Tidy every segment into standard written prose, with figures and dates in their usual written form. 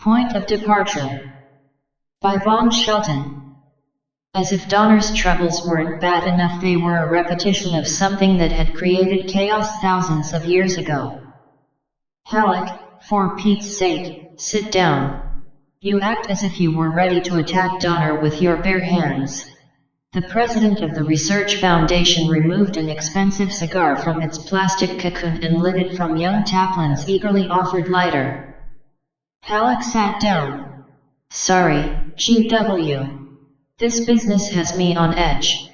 Point of Departure by Vaughan Shelton. As if Donner's troubles weren't bad enough, they were a repetition of something that had created chaos thousands of years ago. Halleck, for Pete's sake, sit down. You act as if you were ready to attack Donner with your bare hands. The president of the Research Foundation removed an expensive cigar from its plastic cocoon and lit it from young Taplin's eagerly offered lighter. Halleck sat down. Sorry, GW. This business has me on edge.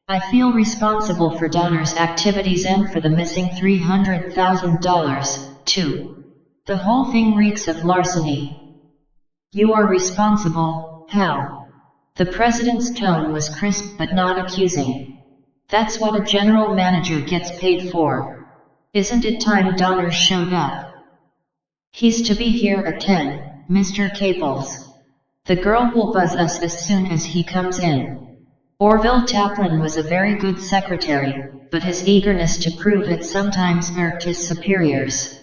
I feel responsible for Donner's activities and for the missing $300,000, too. The whole thing reeks of larceny. You are responsible, Hal. The president's tone was crisp but not accusing. That's what a general manager gets paid for. Isn't it time Donner showed up? He's to be here at 10, Mr. Caples. The girl will buzz us as soon as he comes in. Orville Taplin was a very good secretary, but his eagerness to prove it sometimes irked his superiors.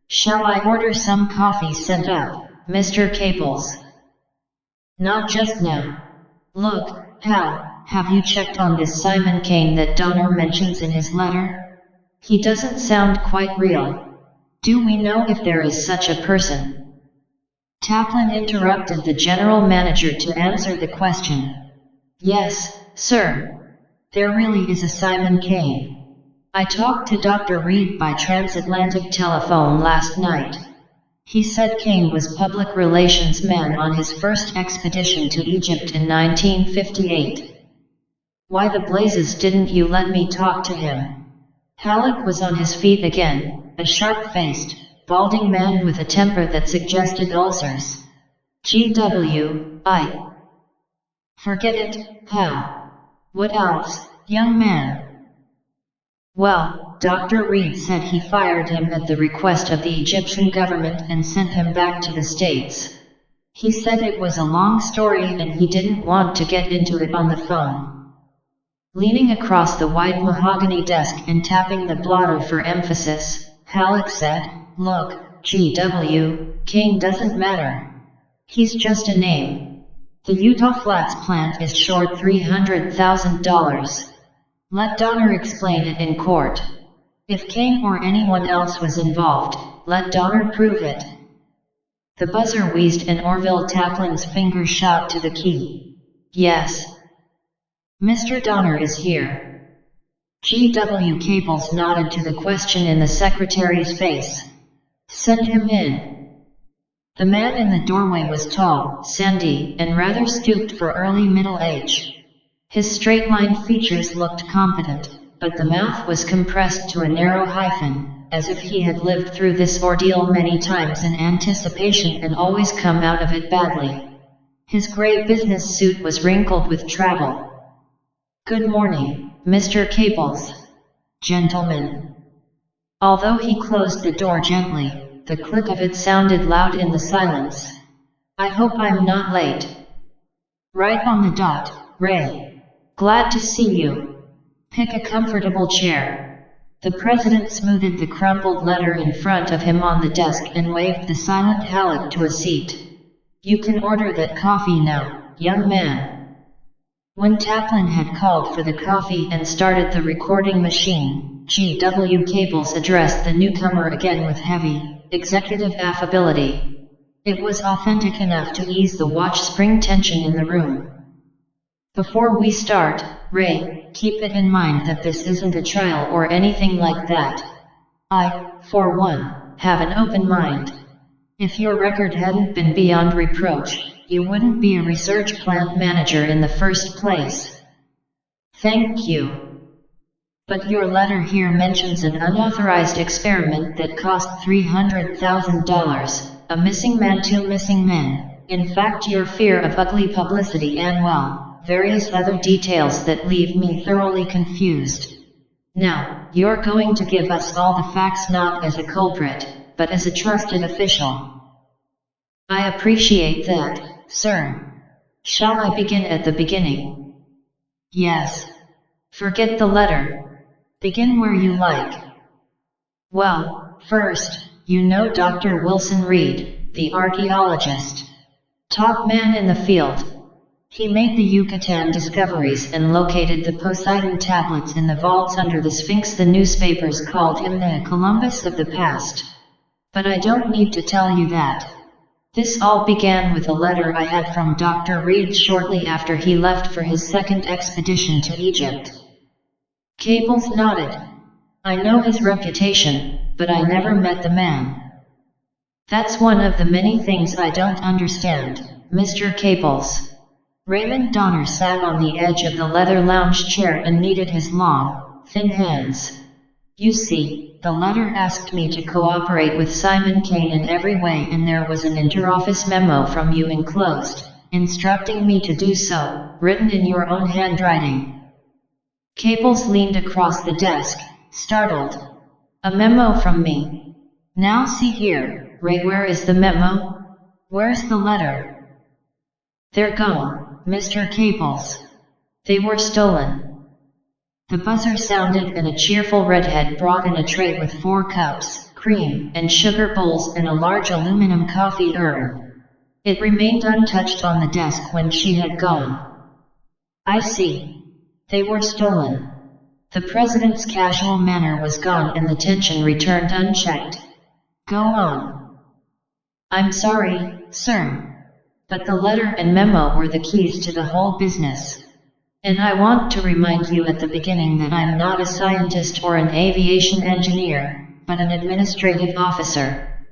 Shall I order some coffee sent up, Mr. Caples? Not just now. Look, Hal, have you checked on this Simon Kane that Donner mentions in his letter? He doesn't sound quite real. Do we know if there is such a person? Taplin interrupted the general manager to answer the question. Yes, sir. There really is a Simon Kane. I talked to Dr. Reed by transatlantic telephone last night. He said Kane was public relations man on his first expedition to Egypt in 1958. Why the blazes didn't you let me talk to him? Halleck was on his feet again, a sharp-faced, balding man with a temper that suggested ulcers. GW, Forget it, Hal. What else, young man? Well, Dr. Reed said he fired him at the request of the Egyptian government and sent him back to the States. He said it was a long story and he didn't want to get into it on the phone. Leaning across the wide mahogany desk and tapping the blotter for emphasis, Halleck said, Look, GW, Kane doesn't matter. He's just a name. The Utah Flats plant is short $300,000. Let Donner explain it in court. If Kane or anyone else was involved, let Donner prove it. The buzzer wheezed and Orville Taplin's finger shot to the key. Yes. Mr. Donner is here. GW Caples nodded to the question in the secretary's face. Send him in. The man in the doorway was tall, sandy, and rather stooped for early middle age. His straight-lined features looked competent, but the mouth was compressed to a narrow hyphen, as if he had lived through this ordeal many times in anticipation and always come out of it badly. His gray business suit was wrinkled with travel. Good morning, Mr. Caples. Gentlemen. Although he closed the door gently, the click of it sounded loud in the silence. I hope I'm not late. Right on the dot, Ray. Glad to see you. Pick a comfortable chair. The president smoothed the crumpled letter in front of him on the desk and waved the silent Halleck to a seat. You can order that coffee now, young man. When Taplin had called for the coffee and started the recording machine, GW Caples addressed the newcomer again with heavy, executive affability. It was authentic enough to ease the watch-spring tension in the room. Before we start, Ray, keep it in mind that this isn't a trial or anything like that. I, for one, have an open mind. If your record hadn't been beyond reproach, you wouldn't be a research plant manager in the first place. Thank you. But your letter here mentions an unauthorized experiment that cost $300,000, a missing man, 2 missing men, in fact your fear of ugly publicity and various other details that leave me thoroughly confused. Now, you're going to give us all the facts not as a culprit, but as a trusted official. I appreciate that, sir. Shall I begin at the beginning? Yes. Forget the letter. Begin where you like. Well, first, you know Dr. Wilson Reed, the archaeologist. Top man in the field. He made the Yucatan discoveries and located the Poseidon tablets in the vaults under the Sphinx. The newspapers called him the Columbus of the past. But I don't need to tell you that. This all began with a letter I had from Dr. Reed shortly after he left for his second expedition to Egypt. Cables nodded. I know his reputation, but I never met the man. That's one of the many things I don't understand, Mr. Cables. Raymond Donner sat on the edge of the leather lounge chair and kneaded his long, thin hands. You see, the letter asked me to cooperate with Simon Kane in every way, and there was an interoffice memo from you enclosed, instructing me to do so, written in your own handwriting. Cables leaned across the desk, startled. A memo from me? Now see here, Ray, where is the memo? Where's the letter? They're gone, Mr. Cables. They were stolen. The buzzer sounded and a cheerful redhead brought in a tray with 4 cups, cream, and sugar bowls and a large aluminum coffee urn. It remained untouched on the desk when she had gone. I see. They were stolen. The president's casual manner was gone and the tension returned unchecked. Go on. I'm sorry, sir. But the letter and memo were the keys to the whole business. And I want to remind you at the beginning that I'm not a scientist or an aviation engineer, but an administrative officer.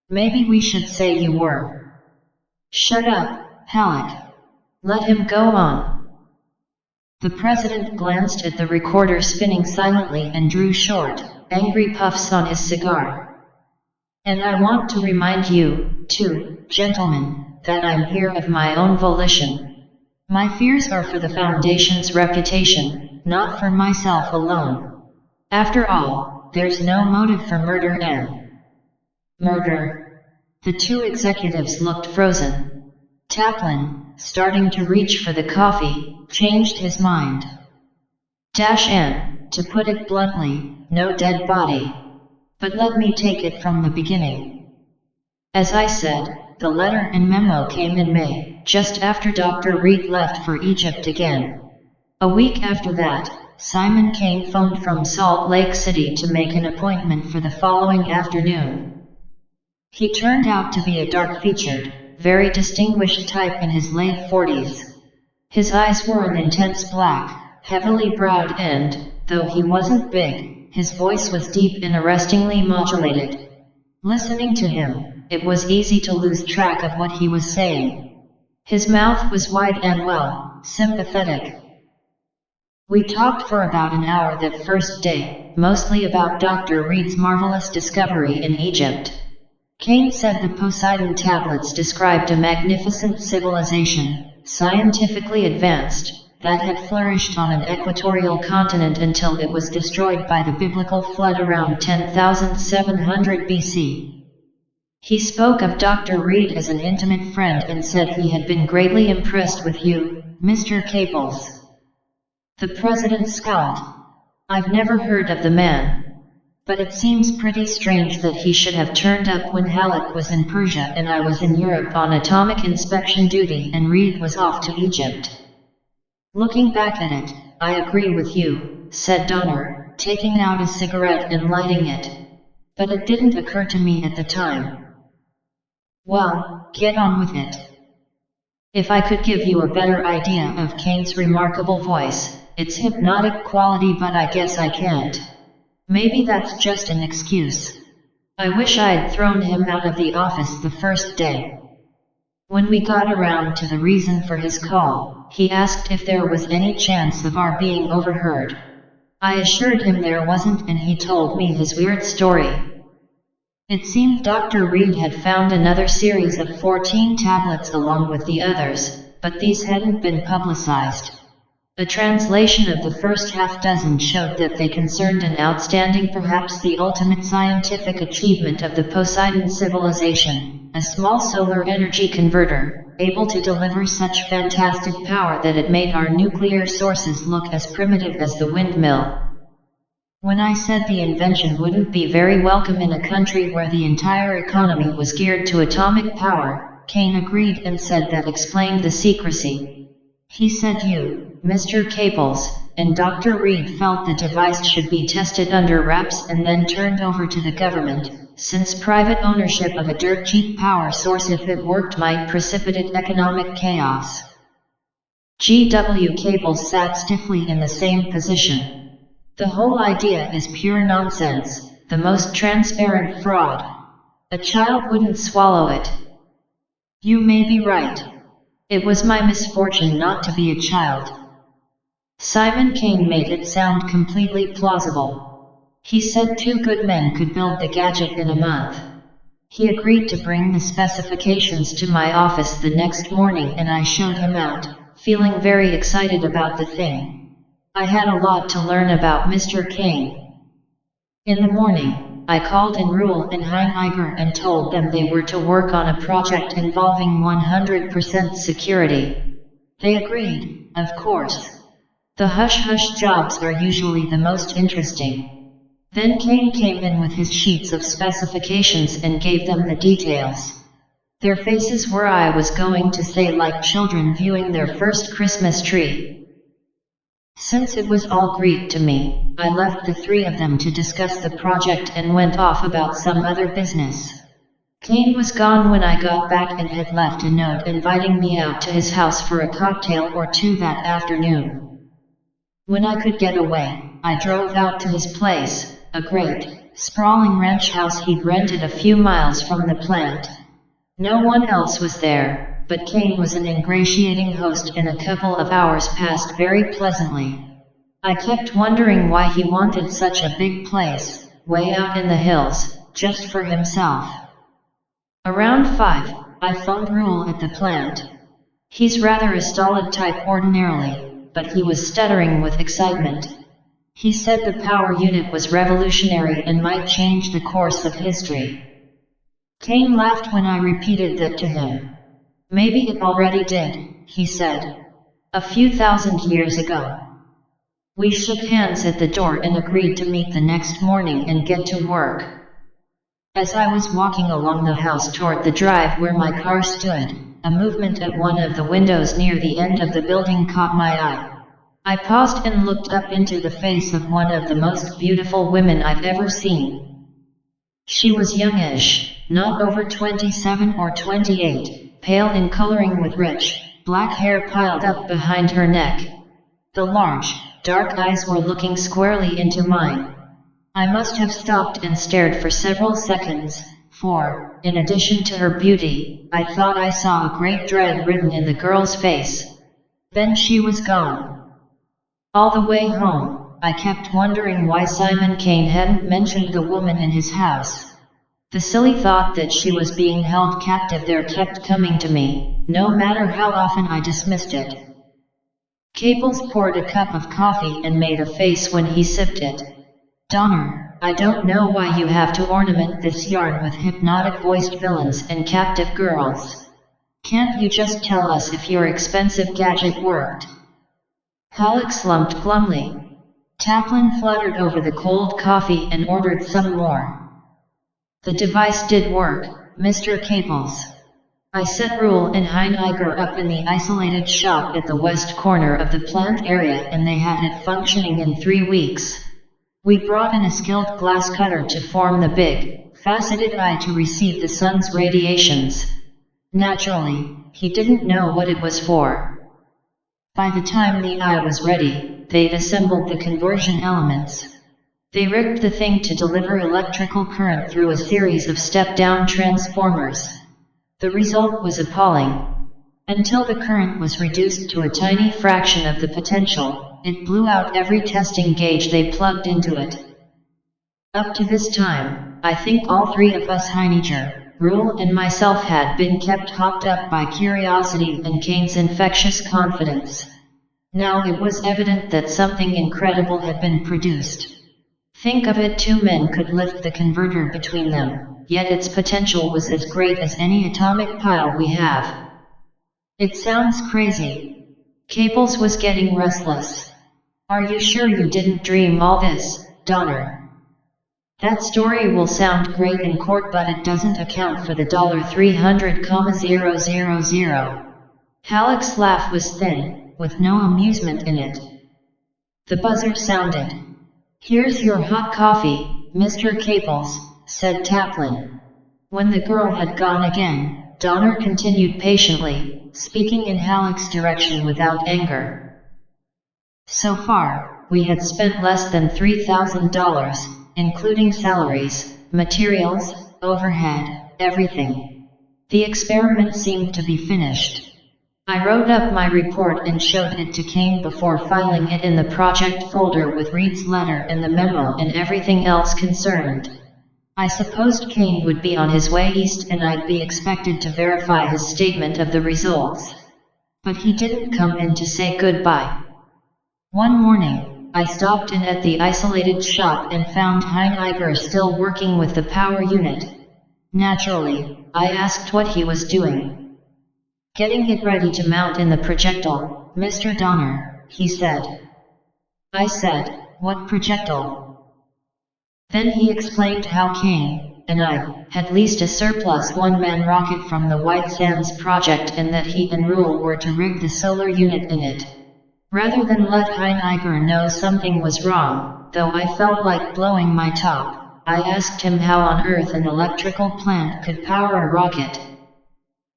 Maybe we should say you were. Shut up, Halleck. Let him go on. The president glanced at the recorder spinning silently and drew short, angry puffs on his cigar. And I want to remind you, too, gentlemen, that I'm here of my own volition. My fears are for the Foundation's reputation, not for myself alone. After all, there's no motive for murder and murder. The 2 executives looked frozen. Taplin, starting to reach for the coffee, changed his mind. And, to put it bluntly, no dead body. But let me take it from the beginning. As I said, the letter and memo came in May, just after Dr. Reed left for Egypt again. A week after that, Simon Kane phoned from Salt Lake City to make an appointment for the following afternoon. He turned out to be a dark-featured, very distinguished type in his late 40s. His eyes were an intense black, heavily browed and, though he wasn't big, his voice was deep and arrestingly modulated. Listening to him, it was easy to lose track of what he was saying. His mouth was wide and well, sympathetic. We talked for about an hour that first day, mostly about Dr. Reed's marvelous discovery in Egypt. Kane said the Poseidon tablets described a magnificent civilization, scientifically advanced, that had flourished on an equatorial continent until it was destroyed by the biblical flood around 10,700 BC. He spoke of Dr. Reed as an intimate friend and said he had been greatly impressed with you, Mr. Cables. The president scowled. I've never heard of the man. But it seems pretty strange that he should have turned up when Halleck was in Persia and I was in Europe on atomic inspection duty and Reed was off to Egypt. Looking back at it, I agree with you, said Donner, taking out a cigarette and lighting it. But it didn't occur to me at the time. Well, get on with it. If I could give you a better idea of Kane's remarkable voice, its hypnotic quality, but I guess I can't. Maybe that's just an excuse. I wish I'd thrown him out of the office the first day. When we got around to the reason for his call, he asked if there was any chance of our being overheard. I assured him there wasn't and he told me his weird story. It seemed Dr. Reed had found another series of 14 tablets along with the others, but these hadn't been publicized. A translation of the first half-dozen showed that they concerned an outstanding, perhaps the ultimate scientific achievement of the Poseidon civilization, a small solar energy converter, able to deliver such fantastic power that it made our nuclear sources look as primitive as the windmill. When I said the invention wouldn't be very welcome in a country where the entire economy was geared to atomic power, Kane agreed and said that explained the secrecy. He said you, Mr. Caples, and Dr. Reed felt the device should be tested under wraps and then turned over to the government, since private ownership of a dirt-cheap power source if it worked might precipitate economic chaos. G.W. Caples sat stiffly in the same position. The whole idea is pure nonsense, the most transparent fraud. A child wouldn't swallow it. You may be right. It was my misfortune not to be a child. Simon Kane made it sound completely plausible. He said two good men could build the gadget in a month. He agreed to bring the specifications to my office the next morning and I showed him out, feeling very excited about the thing. I had a lot to learn about Mr. Kane. In the morning, I called in Rule and Heiniger and told them they were to work on a project involving 100% security. They agreed, of course. The hush-hush jobs are usually the most interesting. Then Kane came in with his sheets of specifications and gave them the details. Their faces were, I was going to say, like children viewing their first Christmas tree. Since it was all Greek to me, I left the three of them to discuss the project and went off about some other business. Kane was gone when I got back and had left a note inviting me out to his house for a cocktail or two that afternoon. When I could get away, I drove out to his place, a great, sprawling ranch house he'd rented a few miles from the plant. No one else was there, but Kane was an ingratiating host and a couple of hours passed very pleasantly. I kept wondering why he wanted such a big place, way out in the hills, just for himself. Around 5, I phoned Rule at the plant. He's rather a stolid type ordinarily, but he was stuttering with excitement. He said the power unit was revolutionary and might change the course of history. Kane laughed when I repeated that to him. Maybe it already did, he said. A few thousand years ago. We shook hands at the door and agreed to meet the next morning and get to work. As I was walking along the house toward the drive where my car stood, a movement at one of the windows near the end of the building caught my eye. I paused and looked up into the face of one of the most beautiful women I've ever seen. She was youngish, not over 27 or 28. Pale in coloring with rich, black hair piled up behind her neck. The large, dark eyes were looking squarely into mine. I must have stopped and stared for several seconds, for, in addition to her beauty, I thought I saw a great dread written in the girl's face. Then she was gone. All the way home, I kept wondering why Simon Kane hadn't mentioned the woman in his house. The silly thought that she was being held captive there kept coming to me, no matter how often I dismissed it. Caples poured a cup of coffee and made a face when he sipped it. Donner, I don't know why you have to ornament this yarn with hypnotic-voiced villains and captive girls. Can't you just tell us if your expensive gadget worked? Halleck slumped glumly. Taplin fluttered over the cold coffee and ordered some more. The device did work, Mr. Caples. I set Rule and Heiniger up in the isolated shop at the west corner of the plant area and they had it functioning in 3 weeks. We brought in a skilled glass cutter to form the big, faceted eye to receive the sun's radiations. Naturally, he didn't know what it was for. By the time the eye was ready, they'd assembled the conversion elements. They rigged the thing to deliver electrical current through a series of step-down transformers. The result was appalling. Until the current was reduced to a tiny fraction of the potential, it blew out every testing gauge they plugged into it. Up to this time, I think all three of us, Heiniger, Rule and myself, had been kept hopped up by curiosity and Kane's infectious confidence. Now it was evident that something incredible had been produced. Think of it, 2 men could lift the converter between them, yet its potential was as great as any atomic pile we have. It sounds crazy. Caples was getting restless. Are you sure you didn't dream all this, Donner. That story will sound great in court, but it doesn't account for the $300,000. Halleck's laugh was thin, with no amusement in it. The buzzer sounded. "Here's your hot coffee, Mr. Caples," said Taplin. When the girl had gone again, Donner continued patiently, speaking in Halleck's direction without anger. So far, we had spent less than $3,000, including salaries, materials, overhead, everything. The experiment seemed to be finished. I wrote up my report and showed it to Kane before filing it in the project folder with Reed's letter and the memo and everything else concerned. I supposed Kane would be on his way east and I'd be expected to verify his statement of the results. But he didn't come in to say goodbye. One morning, I stopped in at the isolated shop and found Heiniger still working with the power unit. Naturally, I asked what he was doing. "Getting it ready to mount in the projectile, Mr. Donner," he said. I said, "What projectile?" Then he explained how Kane and I had leased a surplus one-man rocket from the White Sands project and that he and Rule were to rig the solar unit in it. Rather than let Heiniger know something was wrong, though I felt like blowing my top, I asked him how on earth an electrical plant could power a rocket.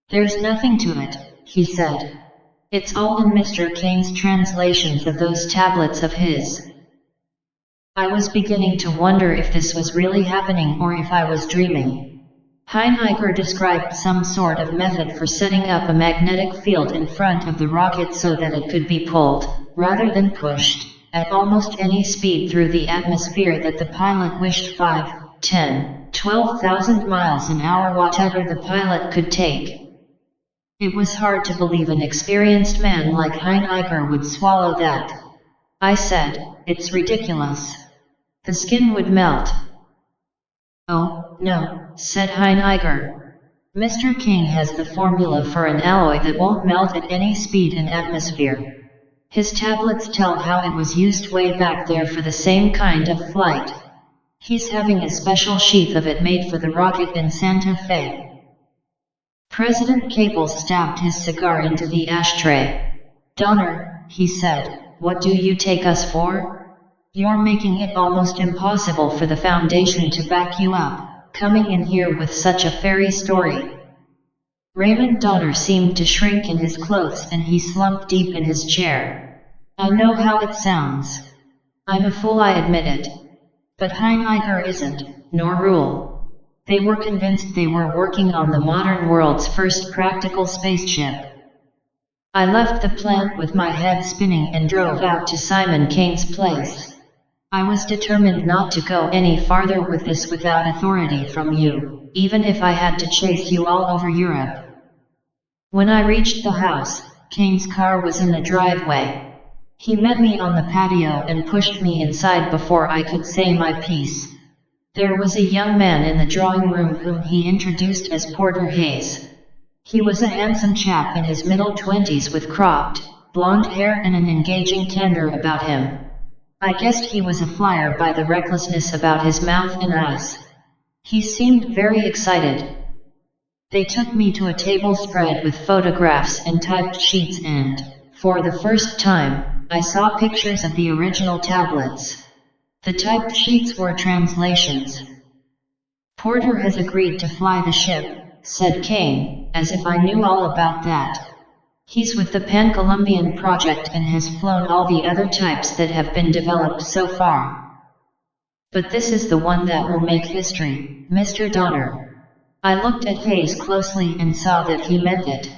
"There's nothing to it," he said. "It's all in Mr. Kane's translations of those tablets of his." I was beginning to wonder if this was really happening or if I was dreaming. Heiniger described some sort of method for setting up a magnetic field in front of the rocket so that it could be pulled, rather than pushed, at almost any speed through the atmosphere that the pilot wished, 5, 10, 12,000 miles an hour, whatever the pilot could take. It was hard to believe an experienced man like Heiniger would swallow that. I said, "It's ridiculous. The skin would melt." "Oh, no," said Heiniger. "Mr. Kane has the formula for an alloy that won't melt at any speed in atmosphere. His tablets tell how it was used way back there for the same kind of flight. He's having a special sheath of it made for the rocket in Santa Fe." President Caples stabbed his cigar into the ashtray. "Donner," he said, "what do you take us for? You're making it almost impossible for the Foundation to back you up, coming in here with such a fairy story." Raymond Donner seemed to shrink in his clothes and he slumped deep in his chair. "I know how it sounds. I'm a fool, I admit it. But Heiniger isn't, nor Rule. They were convinced they were working on the modern world's first practical spaceship." I left the plant with my head spinning and drove out to Simon Kane's place. I was determined not to go any farther with this without authority from you, even if I had to chase you all over Europe. When I reached the house, Kane's car was in the driveway. He met me on the patio and pushed me inside before I could say my piece. There was a young man in the drawing room whom he introduced as Porter Hayes. He was a handsome chap in his middle 20s with cropped, blonde hair and an engaging candor about him. I guessed he was a flyer by the recklessness about his mouth and eyes. He seemed very excited. They took me to a table spread with photographs and typed sheets and, for the first time, I saw pictures of the original tablets. The typed sheets were translations. "Porter has agreed to fly the ship," said Kane, as if I knew all about that. "He's with the Pan-Columbian project and has flown all the other types that have been developed so far. But this is the one that will make history, Mr. Donner." I looked at Hayes closely and saw that he meant it.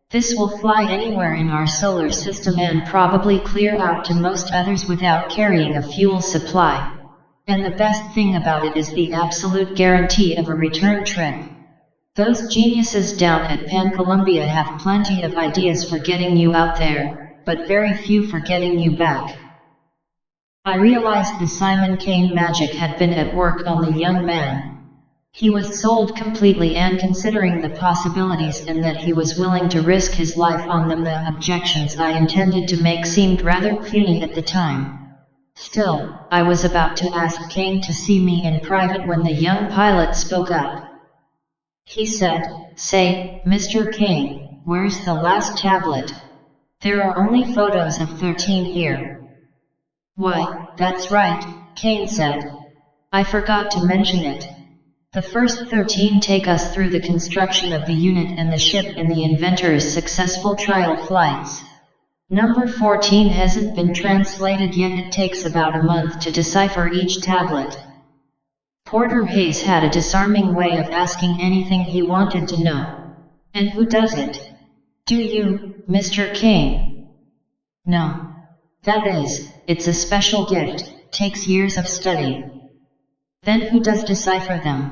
"This will fly anywhere in our solar system and probably clear out to most others without carrying a fuel supply. And the best thing about it is the absolute guarantee of a return trip. Those geniuses down at Pan-Columbia have plenty of ideas for getting you out there, but very few for getting you back." I realized the Simon Kane magic had been at work on the young man. He was sold completely, and considering the possibilities and that he was willing to risk his life on them, the objections I intended to make seemed rather puny at the time. Still, I was about to ask Kane to see me in private when the young pilot spoke up. He said, "Say, Mr. Kane, where's the last tablet? There are only photos of 13 here." "Why, that's right," Kane said. "I forgot to mention it. The first 13 take us through the construction of the unit and the ship and the inventor's successful trial flights. Number 14 hasn't been translated yet. It takes about a month to decipher each tablet." Porter Hayes had a disarming way of asking anything he wanted to know. "And who does it? Do you, Mr. Kane?" "No. That is, it's a special gift, takes years of study." "Then who does decipher them?"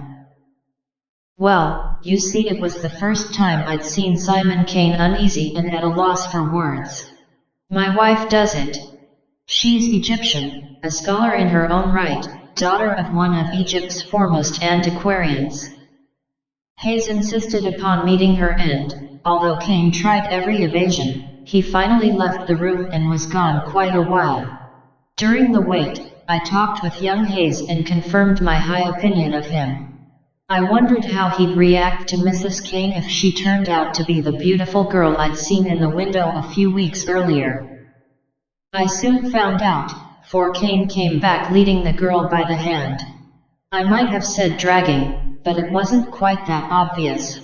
"Well, you see, it was the first time I'd seen Simon Kane uneasy and at a loss for words. My wife does it. She's Egyptian, a scholar in her own right, daughter of one of Egypt's foremost antiquarians." Hayes insisted upon meeting her and, although Kane tried every evasion, he finally left the room and was gone quite a while. During the wait, I talked with young Hayes and confirmed my high opinion of him. I wondered how he'd react to Mrs. Kane if she turned out to be the beautiful girl I'd seen in the window a few weeks earlier. I soon found out, for Kane came back leading the girl by the hand. I might have said dragging, but it wasn't quite that obvious.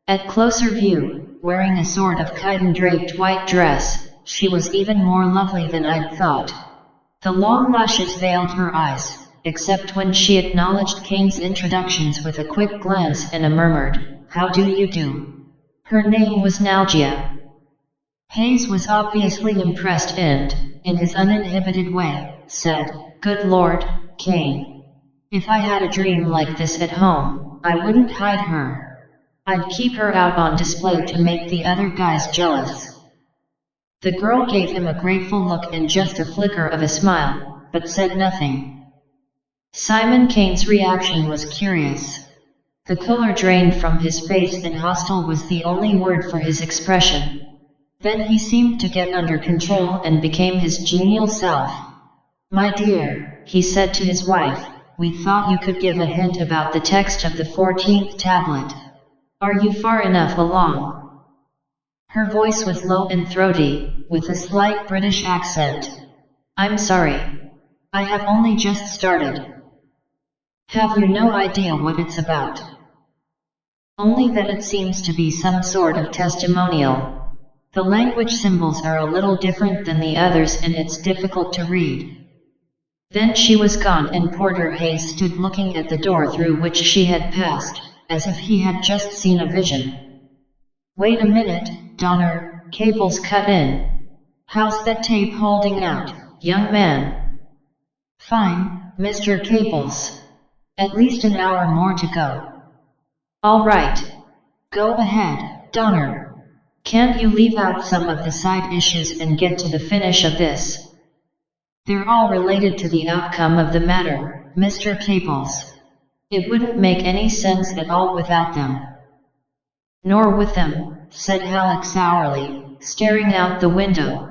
At closer view, wearing a sort of chiton-draped white dress, she was even more lovely than I'd thought. The long lashes veiled her eyes, except when she acknowledged Kane's introductions with a quick glance and a murmured, "How do you do?" Her name was Nalja. Hayes was obviously impressed and, in his uninhibited way, said, "Good Lord, Kane. If I had a dream like this at home, I wouldn't hide her. I'd keep her out on display to make the other guys jealous." The girl gave him a grateful look and just a flicker of a smile, but said nothing. Simon Kane's reaction was curious. The color drained from his face and hostile was the only word for his expression. Then he seemed to get under control and became his genial self. "My dear," he said to his wife, "we thought you could give a hint about the text of the 14th tablet. Are you far enough along?" Her voice was low and throaty, with a slight British accent. "I'm sorry. I have only just started." "Have you no idea what it's about?" "Only that it seems to be some sort of testimonial. The language symbols are a little different than the others and it's difficult to read." Then she was gone and Porter Hayes stood looking at the door through which she had passed, as if he had just seen a vision. "Wait a minute, Donner," Cables cut in. "How's that tape holding out, young man?" "Fine, Mr. Cables. At least an hour more to go." "All right. Go ahead, Donner. Can't you leave out some of the side issues and get to the finish of this? They're all related to the outcome of the matter, Mr. Cables. It wouldn't make any sense at all without them." "Nor with them," said Halleck sourly, staring out the window.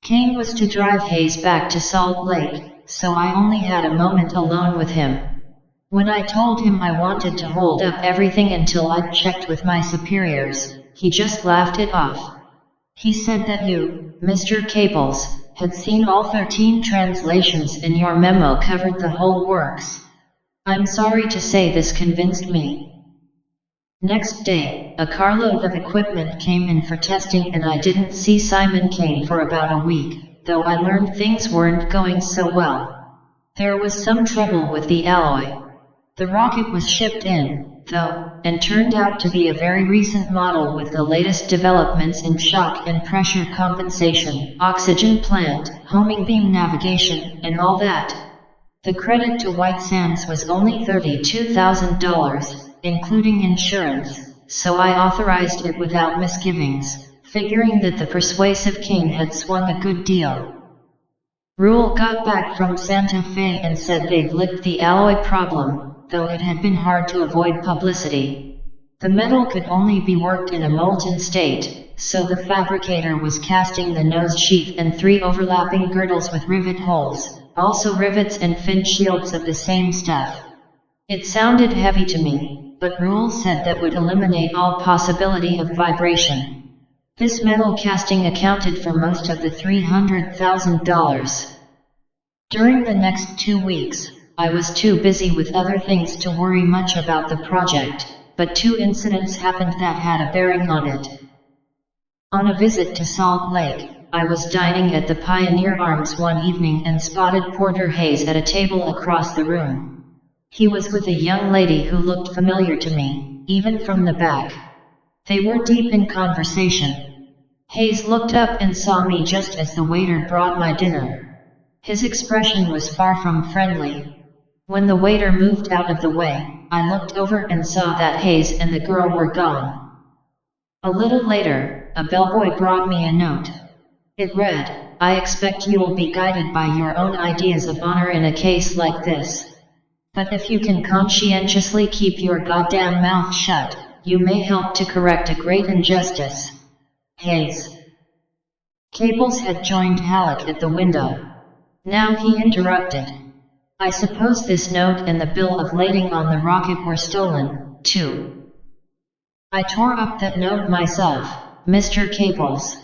Kane was to drive Hayes back to Salt Lake, so I only had a moment alone with him. When I told him I wanted to hold up everything until I'd checked with my superiors, he just laughed it off. He said that you, Mr. Cables, had seen all 13 translations and your memo covered the whole works. I'm sorry to say this convinced me. Next day, a carload of equipment came in for testing and I didn't see Simon Kane for about a week, though I learned things weren't going so well. There was some trouble with the alloy. The rocket was shipped in, though, and turned out to be a very recent model with the latest developments in shock and pressure compensation, oxygen plant, homing beam navigation, and all that. The credit to White Sands was only $32,000, including insurance, so I authorized it without misgivings, figuring that the persuasive Kane had swung a good deal. Rule got back from Santa Fe and said they'd licked the alloy problem, though it had been hard to avoid publicity. The metal could only be worked in a molten state, so the fabricator was casting the nose sheath and 3 overlapping girdles with rivet holes, also rivets and fin shields of the same stuff. It sounded heavy to me, but Rule said that would eliminate all possibility of vibration. This metal casting accounted for most of the $300,000. During the next 2 weeks, I was too busy with other things to worry much about the project, but 2 incidents happened that had a bearing on it. On a visit to Salt Lake, I was dining at the Pioneer Arms one evening and spotted Porter Hayes at a table across the room. He was with a young lady who looked familiar to me, even from the back. They were deep in conversation. Hayes looked up and saw me just as the waiter brought my dinner. His expression was far from friendly. When the waiter moved out of the way, I looked over and saw that Hayes and the girl were gone. A little later, a bellboy brought me a note. It read, "I expect you will be guided by your own ideas of honor in a case like this. But if you can conscientiously keep your goddamn mouth shut, you may help to correct a great injustice. Hayes." Cables had joined Halleck at the window. Now he interrupted. "I suppose this note and the bill of lading on the rocket were stolen, too." I tore up that note myself, Mr. Cables.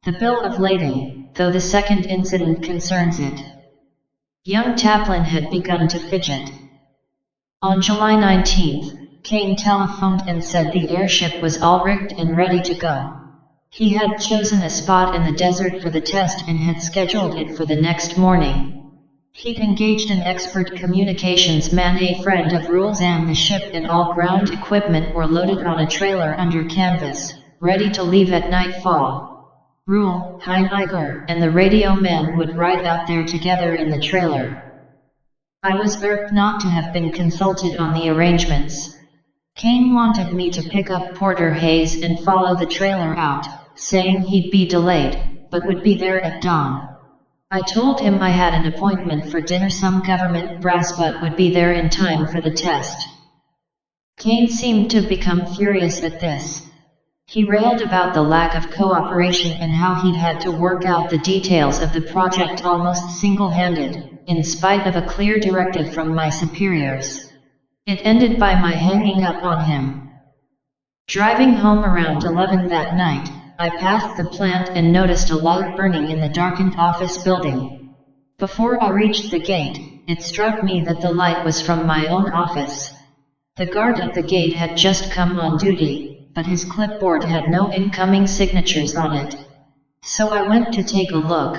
The bill of lading, though the second incident concerns it. Young Taplin had begun to fidget. On July 19th, Kane telephoned and said the airship was all rigged and ready to go. He had chosen a spot in the desert for the test and had scheduled it for the next morning. He'd engaged an expert communications man, a friend of Rule's, and the ship and all ground equipment were loaded on a trailer under canvas, ready to leave at nightfall. Rule, Heiniger, and the radio man would ride out there together in the trailer. I was irked not to have been consulted on the arrangements. Kane wanted me to pick up Porter Hayes and follow the trailer out, saying he'd be delayed, but would be there at dawn. I told him I had an appointment for dinner, some government brass, but would be there in time for the test. Kane seemed to become furious at this. He railed about the lack of cooperation and how he'd had to work out the details of the project almost single-handed, in spite of a clear directive from my superiors. It ended by my hanging up on him. Driving home around 11 that night, I passed the plant and noticed a light burning in the darkened office building. Before I reached the gate, it struck me that the light was from my own office. The guard at the gate had just come on duty, but his clipboard had no incoming signatures on it. So I went to take a look.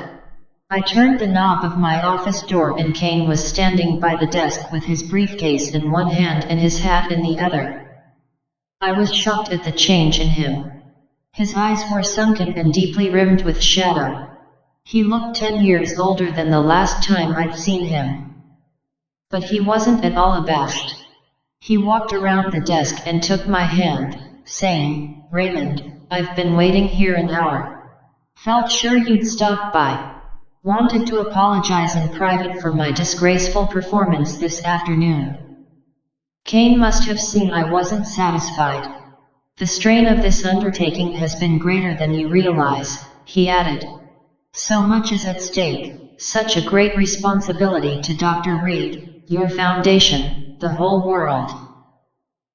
I turned the knob of my office door and Kane was standing by the desk with his briefcase in one hand and his hat in the other. I was shocked at the change in him. His eyes were sunken and deeply rimmed with shadow. He looked 10 years older than the last time I'd seen him. But he wasn't at all abashed. He walked around the desk and took my hand, saying, "Raymond, I've been waiting here an hour. Felt sure you'd stop by. Wanted to apologize in private for my disgraceful performance this afternoon." Kane must have seen I wasn't satisfied. "The strain of this undertaking has been greater than you realize," he added. "So much is at stake, such a great responsibility to Dr. Reed, your foundation, the whole world."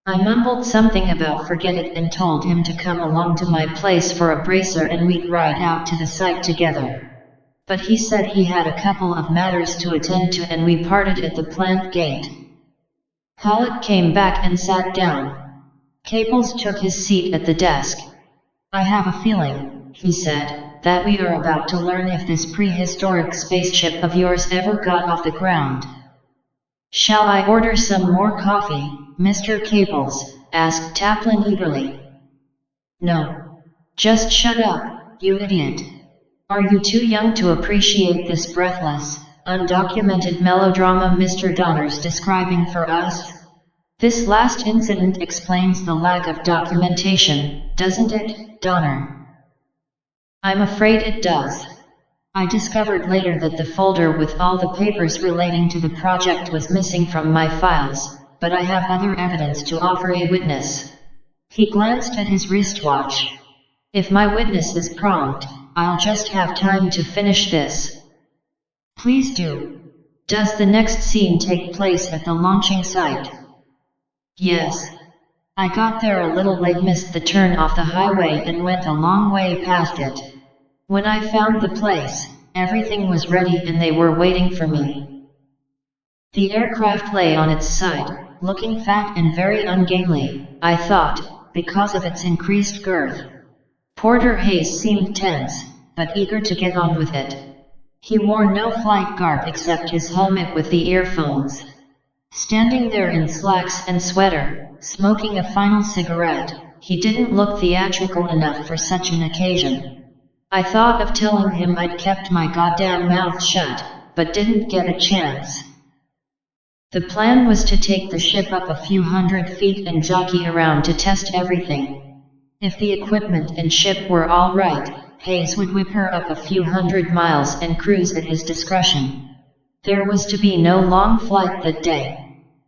I mumbled something about forget it and told him to come along to my place for a bracer and we'd ride out to the site together. But he said he had a couple of matters to attend to and we parted at the plant gate. Halleck came back and sat down. Cables took his seat at the desk. "I have a feeling," he said, "that we are about to learn if this prehistoric spaceship of yours ever got off the ground." "Shall I order some more coffee, Mr. Cables?" asked Taplin eagerly. "No. Just shut up, you idiot. Are you too young to appreciate this breathless, undocumented melodrama Mr. Donner's describing for us? This last incident explains the lack of documentation, doesn't it, Donner?" "I'm afraid it does. I discovered later that the folder with all the papers relating to the project was missing from my files, but I have other evidence to offer a witness." He glanced at his wristwatch. If my witness is prompt, I'll just have time to finish this. Please do. Does the next scene take place at the launching site? Yes. I got there a little late, missed the turn off the highway and went a long way past it. When I found the place, everything was ready and they were waiting for me. The aircraft lay on its side, looking fat and very ungainly, I thought, because of its increased girth. Porter Hayes seemed tense, but eager to get on with it. He wore no flight garb except his helmet with the earphones. Standing there in slacks and sweater, smoking a final cigarette, he didn't look theatrical enough for such an occasion. I thought of telling him I'd kept my goddamn mouth shut, but didn't get a chance. The plan was to take the ship up a few hundred feet and jockey around to test everything. If the equipment and ship were all right, Hayes would whip her up a few hundred miles and cruise at his discretion. There was to be no long flight that day.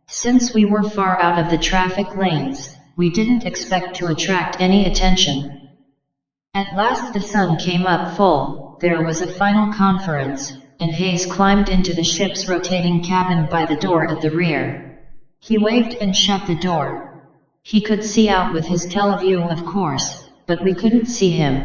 Since we were far out of the traffic lanes, we didn't expect to attract any attention. At last the sun came up full, there was a final conference, and Hayes climbed into the ship's rotating cabin by the door at the rear. He waved and shut the door. He could see out with his teleview, of course, but we couldn't see him.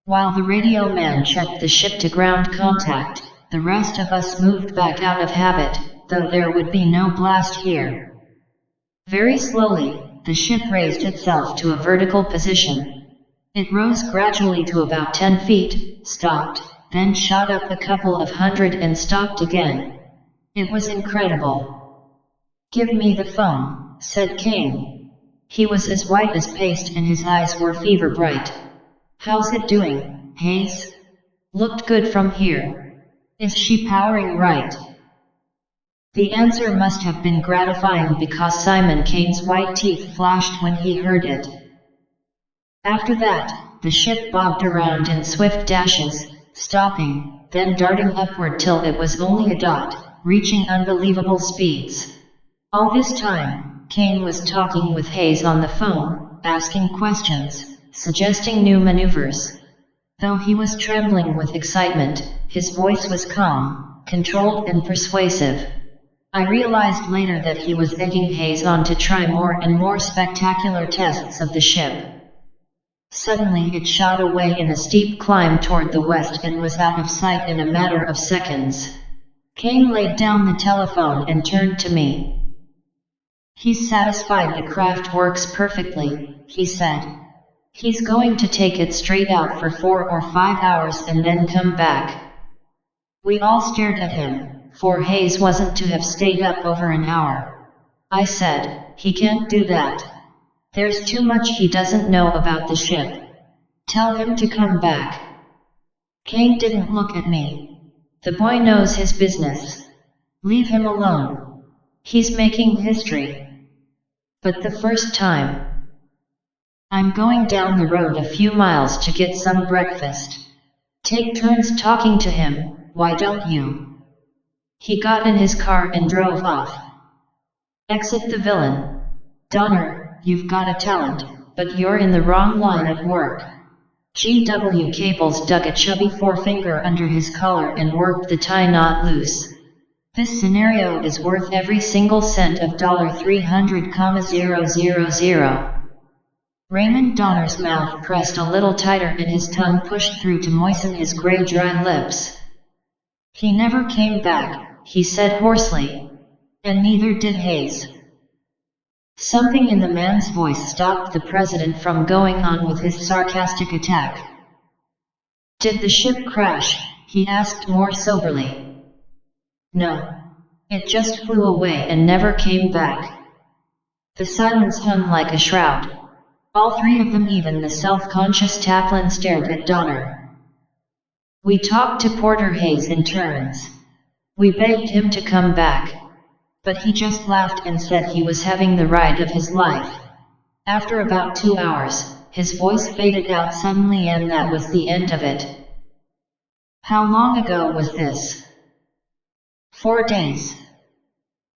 While the radio man checked the ship to ground contact, the rest of us moved back out of habit, though there would be no blast here. Very slowly, the ship raised itself to a vertical position. It rose gradually to about 10 feet, stopped, then shot up a couple of hundred and stopped again. It was incredible. "Give me the phone," said Kane. He was as white as paste and his eyes were fever bright. "How's it doing, Hayes? Looked good from here. Is she powering right?" The answer must have been gratifying because Simon Kane's white teeth flashed when he heard it. After that, the ship bobbed around in swift dashes, stopping, then darting upward till it was only a dot, reaching unbelievable speeds. All this time, Kane was talking with Hayes on the phone, asking questions, suggesting new maneuvers. Though he was trembling with excitement, his voice was calm, controlled and persuasive. I realized later that he was egging Hayes on to try more and more spectacular tests of the ship. Suddenly it shot away in a steep climb toward the west and was out of sight in a matter of seconds. Kane laid down the telephone and turned to me. "He's satisfied the craft works perfectly," he said. "He's going to take it straight out for 4 or 5 hours and then come back." We all stared at him, for Hayes wasn't to have stayed up over an hour. I said, "He can't do that. There's too much he doesn't know about the ship. Tell him to come back." Kane didn't look at me. "The boy knows his business. Leave him alone. He's making history. But the first time. I'm going down the road a few miles to get some breakfast. Take turns talking to him, why don't you?" He got in his car and drove off. Exit the villain. "Donner, you've got a talent, but you're in the wrong line of work." G.W. Cables dug a chubby forefinger under his collar and worked the tie knot loose. "This scenario is worth every single cent of $300,000. Raymond Donner's mouth pressed a little tighter and his tongue pushed through to moisten his gray dry lips. "He never came back," he said hoarsely. "And neither did Hayes." Something in the man's voice stopped the president from going on with his sarcastic attack. "Did the ship crash?" he asked more soberly. "No. It just flew away and never came back." The silence hung like a shroud. All three of them, even the self-conscious Taplin, stared at Donner. We talked to Porter Hayes in turns. We begged him to come back. But he just laughed and said he was having the ride of his life. After about 2 hours, his voice faded out suddenly and that was the end of it. "How long ago was this?" 4 days.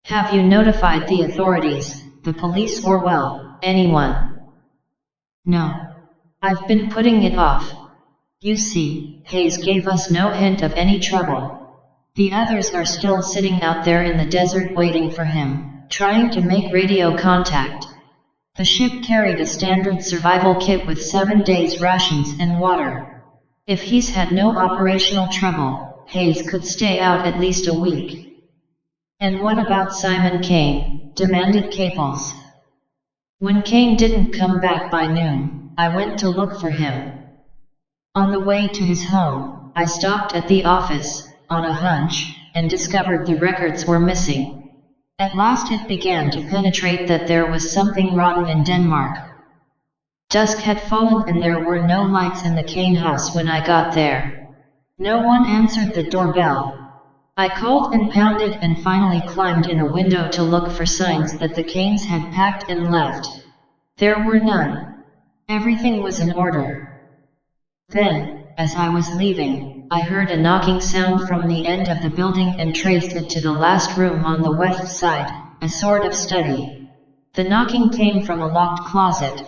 "Have you notified the authorities, the police or anyone?" "No. I've been putting it off. You see, Hayes gave us no hint of any trouble. The others are still sitting out there in the desert waiting for him, trying to make radio contact. The ship carried a standard survival kit with 7 days' rations and water. If he's had no operational trouble, Hayes could stay out at least a week. And what about Simon Kane? Demanded Caples. When Kane didn't come back by noon, I went to look for him. On the way to his home, I stopped at the office, on a hunch, and discovered the records were missing. At last it began to penetrate that there was something rotten in Denmark. Dusk had fallen and there were no lights in the Kane house when I got there. No one answered the doorbell. I called and pounded and finally climbed in a window to look for signs that the Kanes had packed and left. There were none. Everything was in order. Then, as I was leaving, I heard a knocking sound from the end of the building and traced it to the last room on the west side, a sort of study. The knocking came from a locked closet.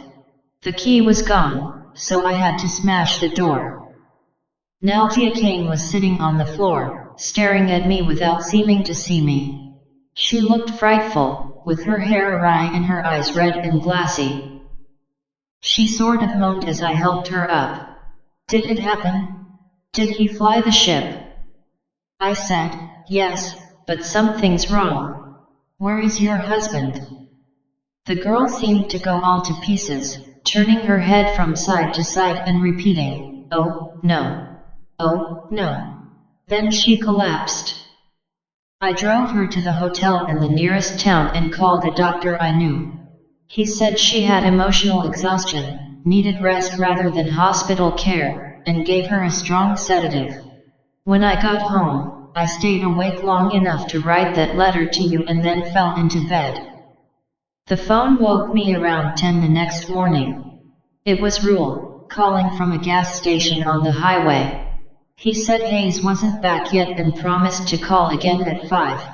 The key was gone, so I had to smash the door. Nalja Kane was sitting on the floor, staring at me without seeming to see me. She looked frightful, with her hair awry and her eyes red and glassy. She sort of moaned as I helped her up. Did it happen? Did he fly the ship? I said, yes, but something's wrong. Where is your husband? The girl seemed to go all to pieces, turning her head from side to side and repeating, oh, no. Oh, no. Then she collapsed. I drove her to the hotel in the nearest town and called a doctor I knew. He said she had emotional exhaustion, needed rest rather than hospital care, and gave her a strong sedative. When I got home, I stayed awake long enough to write that letter to you and then fell into bed. The phone woke me around 10 the next morning. It was Rule, calling from a gas station on the highway. He said Hayes wasn't back yet and promised to call again at 5.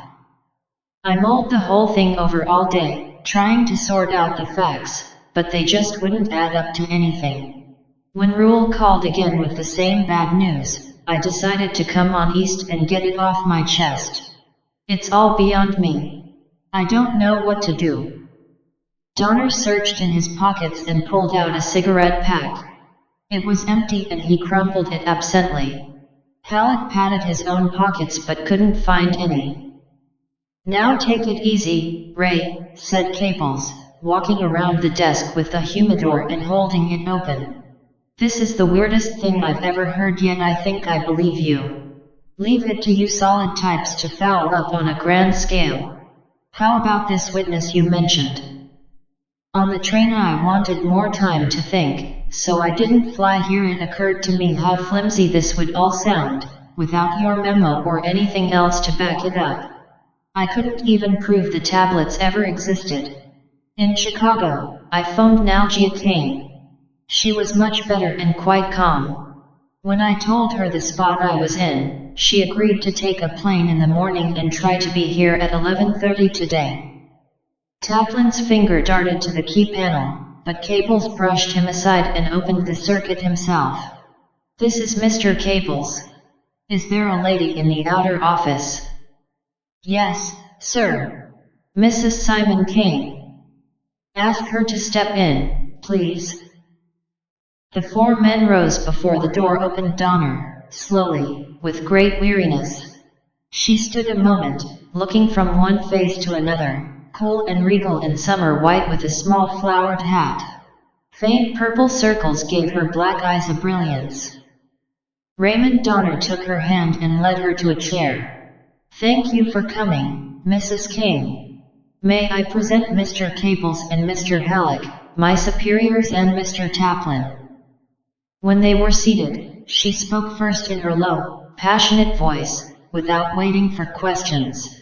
I mulled the whole thing over all day, trying to sort out the facts, but they just wouldn't add up to anything. When Rule called again with the same bad news, I decided to come on east and get it off my chest. It's all beyond me. I don't know what to do. Donner searched in his pockets and pulled out a cigarette pack. It was empty and he crumpled it absently. Halleck patted his own pockets but couldn't find any. Now take it easy, Ray, said Caples, walking around the desk with the humidor and holding it open. This is the weirdest thing I've ever heard, yet I think I believe you. Leave it to you solid types to foul up on a grand scale. How about this witness you mentioned? On the train I wanted more time to think, so I didn't fly here. It occurred to me how flimsy this would all sound, without your memo or anything else to back it up. I couldn't even prove the tablets ever existed. In Chicago, I phoned Nalja Kane. She was much better and quite calm. When I told her the spot I was in, she agreed to take a plane in the morning and try to be here at 11:30 today. Taplin's finger darted to the key panel, but Caples brushed him aside and opened the circuit himself. This is Mr. Caples. Is there a lady in the outer office? Yes, sir. Mrs. Simon Kane. Ask her to step in, please. The 4 men rose before the door opened. Donner, slowly, with great weariness. She stood a moment, looking from one face to another, cool and regal in summer white with a small flowered hat. Faint purple circles gave her black eyes a brilliance. Raymond Donner took her hand and led her to a chair. Thank you for coming, Mrs. Kane. May I present Mr. Caples and Mr. Halleck, my superiors, and Mr. Taplin. When they were seated, she spoke first in her low, passionate voice, without waiting for questions.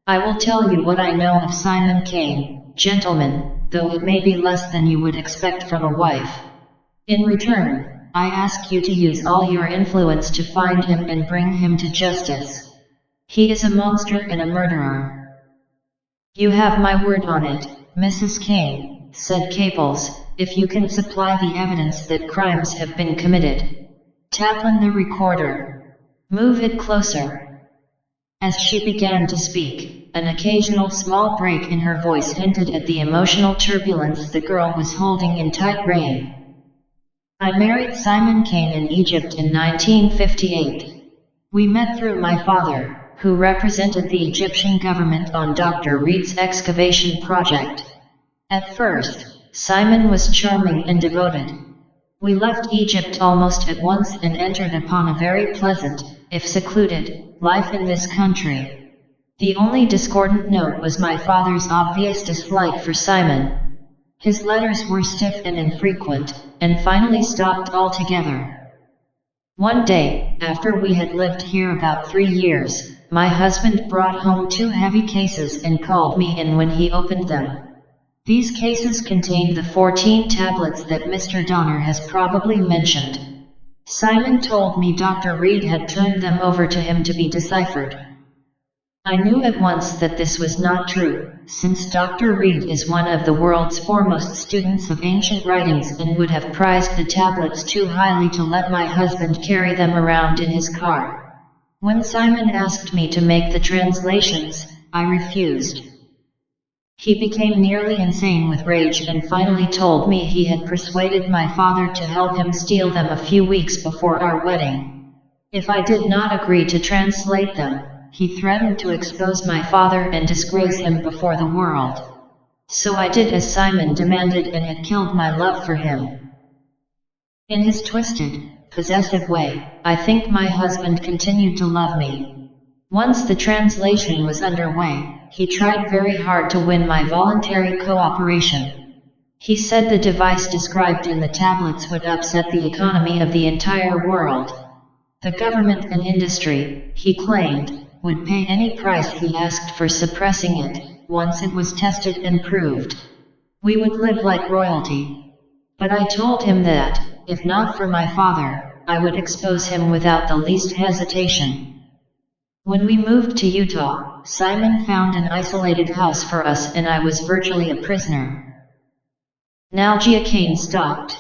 I will tell you what I know of Simon Kane, gentlemen, though it may be less than you would expect from a wife. In return, I ask you to use all your influence to find him and bring him to justice. He is a monster and a murderer. You have my word on it, Mrs. Kane, said Caples. if you can supply the evidence that crimes have been committed. Tap on the recorder. Move it closer. As she began to speak, an occasional small break in her voice hinted at the emotional turbulence the girl was holding in tight rein. I married Simon Kane in Egypt in 1958. We met through my father, who represented the Egyptian government on Dr. Reed's excavation project. At first, Simon was charming and devoted. We left Egypt almost at once and entered upon a very pleasant, if secluded, life in this country. The only discordant note was my father's obvious dislike for Simon. His letters were stiff and infrequent, and finally stopped altogether. One day, after we had lived here about 3 years, my husband brought home 2 heavy cases and called me in when he opened them. These cases contained the 14 tablets that Mr. Donner has probably mentioned. Simon told me Dr. Reed had turned them over to him to be deciphered. I knew at once that this was not true, since Dr. Reed is one of the world's foremost students of ancient writings and would have prized the tablets too highly to let my husband carry them around in his car. When Simon asked me to make the translations, I refused. He became nearly insane with rage and finally told me he had persuaded my father to help him steal them a few weeks before our wedding. If I did not agree to translate them, he threatened to expose my father and disgrace him before the world. So I did as Simon demanded, and it killed my love for him. In his twisted, possessive way, I think my husband continued to love me. Once the translation was underway, he tried very hard to win my voluntary cooperation. He said the device described in the tablets would upset the economy of the entire world. The government and industry, he claimed, would pay any price he asked for suppressing it, once it was tested and proved. We would live like royalty. But I told him that, if not for my father, I would expose him without the least hesitation. When we moved to Utah, Simon found an isolated house for us and I was virtually a prisoner. Nalja Kane stopped.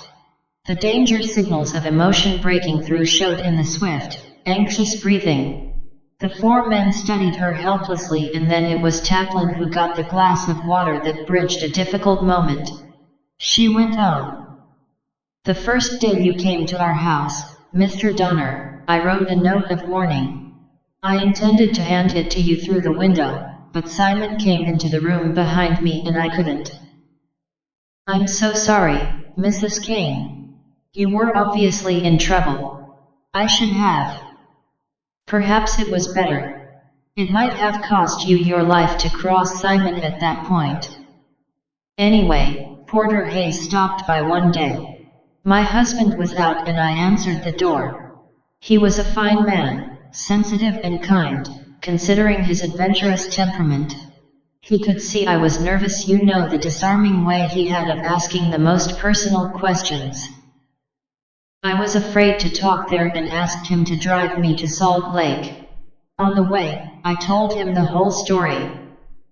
The danger signals of emotion breaking through showed in the swift, anxious breathing. The 4 men studied her helplessly, and then it was Taplin who got the glass of water that bridged a difficult moment. She went on. The first day you came to our house, Mr. Donner, I wrote a note of warning. I intended to hand it to you through the window, but Simon came into the room behind me and I couldn't. I'm so sorry, Mrs. Kane. You were obviously in trouble. I should have. Perhaps it was better. It might have cost you your life to cross Simon at that point. Anyway, Porter Hayes stopped by one day. My husband was out and I answered the door. He was a fine man, sensitive and kind, considering his adventurous temperament. He could see I was nervous, you know, the disarming way he had of asking the most personal questions. I was afraid to talk there and asked him to drive me to Salt Lake. On the way, I told him the whole story.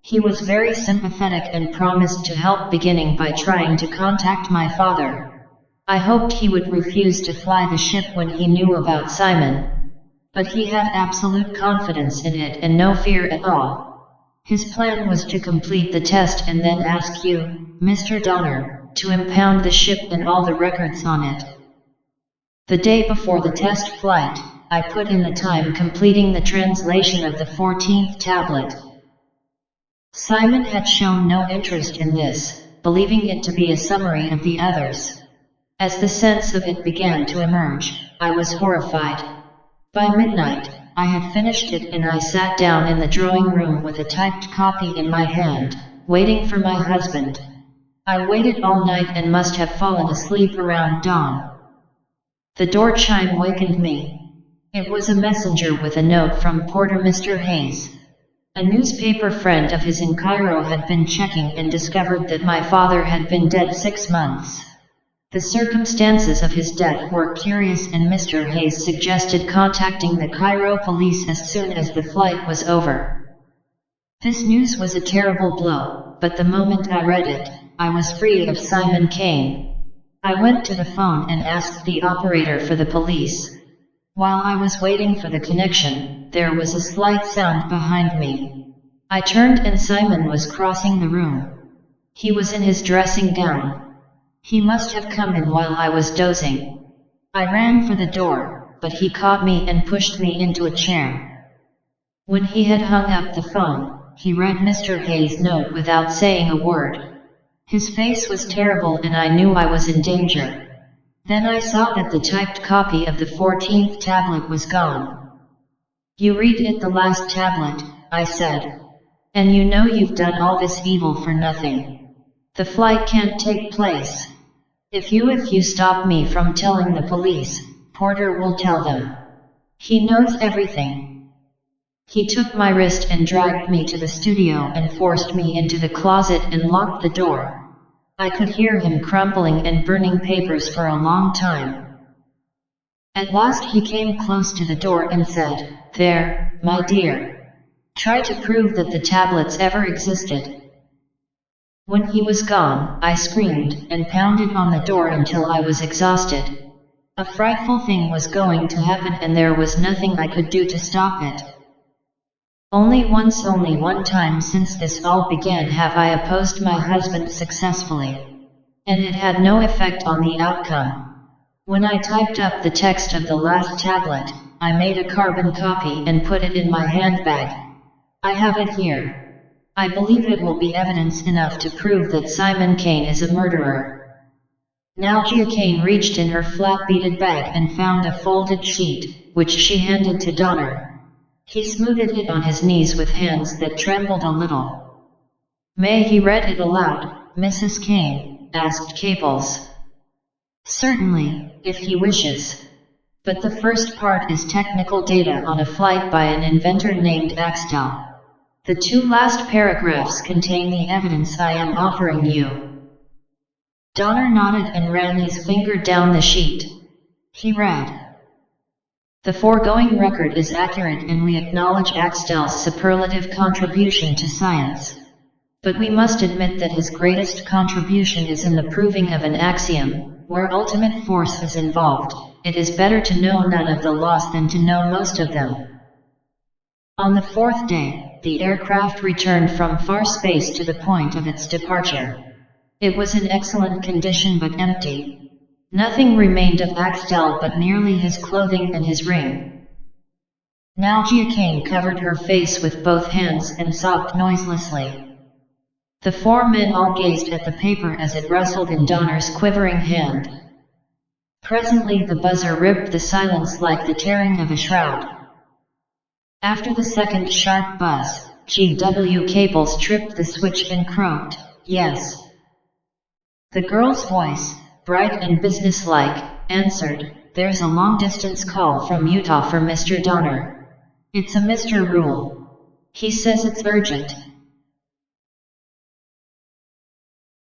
He was very sympathetic and promised to help, beginning by trying to contact my father. I hoped he would refuse to fly the ship when he knew about Simon. But he had absolute confidence in it and no fear at all. His plan was to complete the test and then ask you, Mr. Donner, to impound the ship and all the records on it. The day before the test flight, I put in the time completing the translation of the 14th tablet. Simon had shown no interest in this, believing it to be a summary of the others. As the sense of it began to emerge, I was horrified. By midnight, I had finished it and I sat down in the drawing room with a typed copy in my hand, waiting for my husband. I waited all night and must have fallen asleep around dawn. The door chime wakened me. It was a messenger with a note from Porter Mr. Hayes. A newspaper friend of his in Cairo had been checking and discovered that my father had been dead 6 months. The circumstances of his death were curious and Mr. Hayes suggested contacting the Cairo police as soon as the flight was over. This news was a terrible blow, but the moment I read it, I was free of Simon Kane. I went to the phone and asked the operator for the police. While I was waiting for the connection, there was a slight sound behind me. I turned and Simon was crossing the room. He was in his dressing gown. He must have come in while I was dozing. I ran for the door, but he caught me and pushed me into a chair. When he had hung up the phone, he read Mr. Hayes' note without saying a word. His face was terrible and I knew I was in danger. Then I saw that the typed copy of the 14th tablet was gone. "You read it, the last tablet," I said. "And you know you've done all this evil for nothing. The flight can't take place. If you stop me from telling the police, Porter will tell them. He knows everything." He took my wrist and dragged me to the studio and forced me into the closet and locked the door. I could hear him crumpling and burning papers for a long time. At last he came close to the door and said, "There, my dear. Try to prove that the tablets ever existed." When he was gone, I screamed and pounded on the door until I was exhausted. A frightful thing was going to happen and there was nothing I could do to stop it. Only one time since this all began have I opposed my husband successfully. And it had no effect on the outcome. When I typed up the text of the last tablet, I made a carbon copy and put it in my handbag. I have it here. I believe it will be evidence enough to prove that Simon Kane is a murderer. Nalja Kane reached in her flat-beaded bag and found a folded sheet, which she handed to Donner. He smoothed it on his knees with hands that trembled a little. "May he read it aloud, Mrs. Kane?" asked Caples. "Certainly, if he wishes. But the first part is technical data on a flight by an inventor named Axtell. The two last paragraphs contain the evidence I am offering you." Donner nodded and ran his finger down the sheet. He read, "The foregoing record is accurate and we acknowledge Axtell's superlative contribution to science. But we must admit that his greatest contribution is in the proving of an axiom, where ultimate force is involved. It is better to know none of the laws than to know most of them." On the fourth day, the aircraft returned from far space to the point of its departure. It was in excellent condition but empty. Nothing remained of Axtell but merely his clothing and his ring. Nalja Kane covered her face with both hands and sobbed noiselessly. The four men all gazed at the paper as it rustled in Donner's quivering hand. Presently the buzzer ripped the silence like the tearing of a shroud. After the second sharp buzz, G.W. Caples tripped the switch and croaked, "Yes." The girl's voice, bright and businesslike, answered, "There's a long-distance call from Utah for Mr. Donner. It's a Mr. Rule. He says it's urgent."